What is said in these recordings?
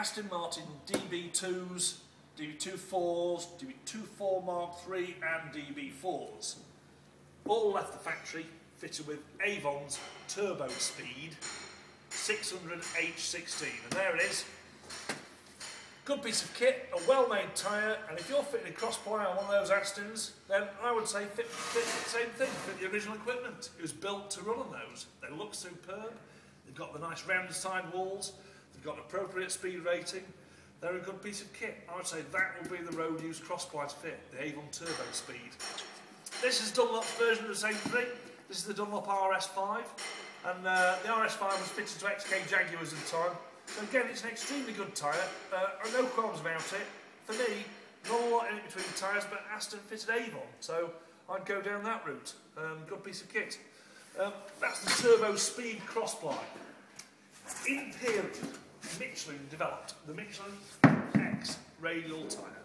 Aston Martin DB2s, DB2 4s, DB2 4 Mark III and DB4s. All left the factory fitted with Avon's Turbo Speed 600H16, and there it is. Good piece of kit, a well-made tyre, and if you're fitting a cross-ply on one of those Astons, then I would say fit the same thing, fit the original equipment. It was built to run on those. They look superb, they've got the nice rounded side walls, they've got an appropriate speed rating, they're a good piece of kit. I would say that will be the road use cross-ply to fit, the Avon Turbo Speed. This is Dunlop's version of the same thing. This is the Dunlop RS5, and the RS5 was fitted to XK Jaguars at the time. So again, it's an extremely good tyre, no qualms about it. For me, not a lot in it between tyres, but Aston fitted Avon, so I'd go down that route. Good piece of kit. That's the Turbo Speed Crossply. In period, Michelin developed the MkIII radial tyre,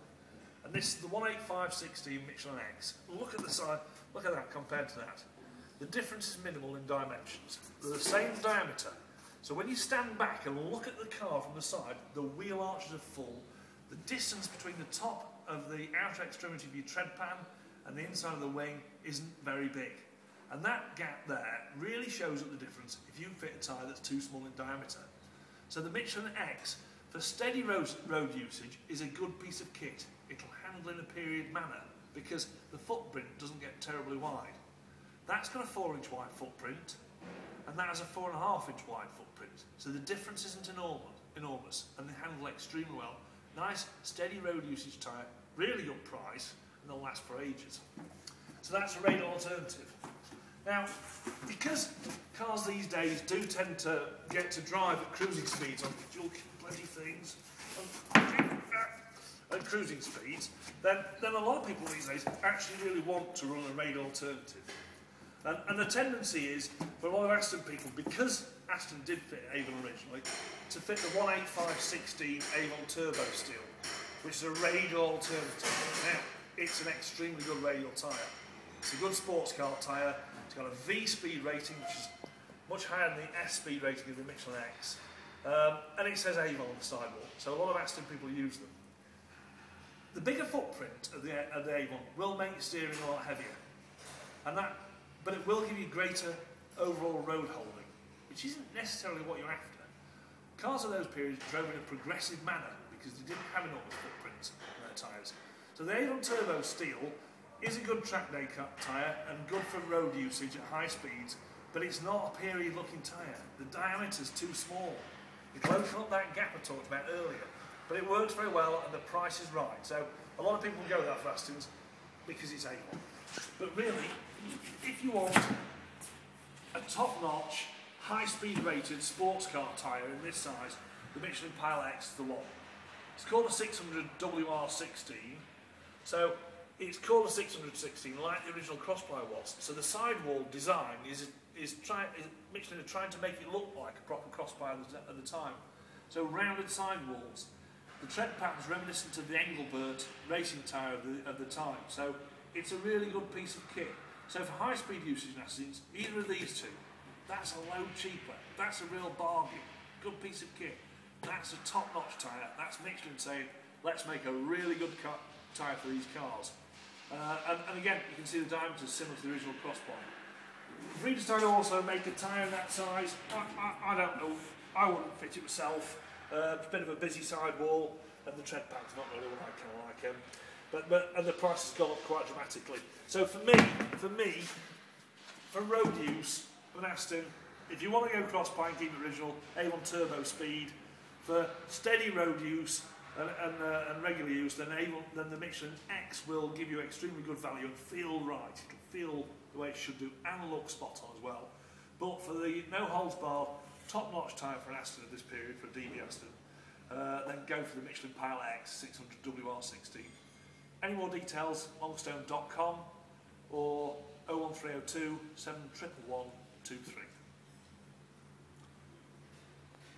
and this is the 185/16 Michelin X. Look at the side, look at that compared to that. The difference is minimal in dimensions. They're the same diameter. So when you stand back and look at the car from the side, the wheel arches are full. The distance between the top of the outer extremity of your tread pan and the inside of the wing isn't very big. And that gap there really shows up the difference if you fit a tyre that's too small in diameter. So the Michelin X, for steady road usage, is a good piece of kit. It'll handle in a period manner because the footprint doesn't get terribly wide. That's got a 4-inch wide footprint, and that has a 4.5-inch wide footprint. So the difference isn't enormous, and they handle extremely well. Nice, steady road usage tyre, really good price, and they'll last for ages. So that's a radial alternative. Now, because cars these days do tend to get to drive at cruising speeds on bloody things, at cruising speeds, then a lot of people these days actually really want to run a radial alternative. And the tendency is, for a lot of Aston people, because Aston did fit Avon originally, to fit the 185/16 Avon Turbo Steel, which is a radial alternative. Now, it's an extremely good radial tyre. It's a good sports car tyre. It's got a V speed rating, which is much higher than the S speed rating of the Michelin X. And it says Avon on the sidewall, so a lot of Aston people use them. The bigger footprint of the Avon will make your steering a lot heavier, but it will give you greater overall road holding, which isn't necessarily what you're after. Cars of those periods drove in a progressive manner because they didn't have enormous footprints on their tyres. So the Avon Turbo Steel is a good track day tyre and good for road usage at high speeds, but it's not a period looking tyre. The diameter's too small. It'll open up that gap I talked about earlier, but it works very well and the price is right. So a lot of people go with that for Astons because it's Avon. But really, if you want a top-notch, high-speed rated sports car tyre in this size, the Michelin MkIII X is the one. It's called a 600 WR16, so it's called a 616 like the original crossply was. So the sidewall design Michelin are trying to make it look like a proper crossply at the time. So rounded sidewalls. The tread pattern's reminiscent of the Engelbert racing tyre of the time. So it's a really good piece of kit. So for high-speed usage in Astons, either of these two, that's a load cheaper. That's a real bargain. Good piece of kit. That's a top-notch tyre. That's Michelin saying, let's make a really good tyre for these cars. And again, you can see the diameter is similar to the original crossply. If we decide to also make a tyre in that size, I don't know. I wouldn't fit it myself. It's a bit of a busy sidewall, and the tread pattern's not really what I kind of like. And the price has gone up quite dramatically. So for me, for road use of an Aston, if you want to go cross-ply and keep it original, Avon Turbo Speed. For steady road use and regular use, then the Michelin X will give you extremely good value and feel right. It'll feel the way it should do and look spot on as well. But for the no-holds-barred, top-notch tyre for an Aston of this period, for a DB Aston, then go for the Michelin MkIII X 600 WR16. Any more details, longstone.com or 01302 711 123.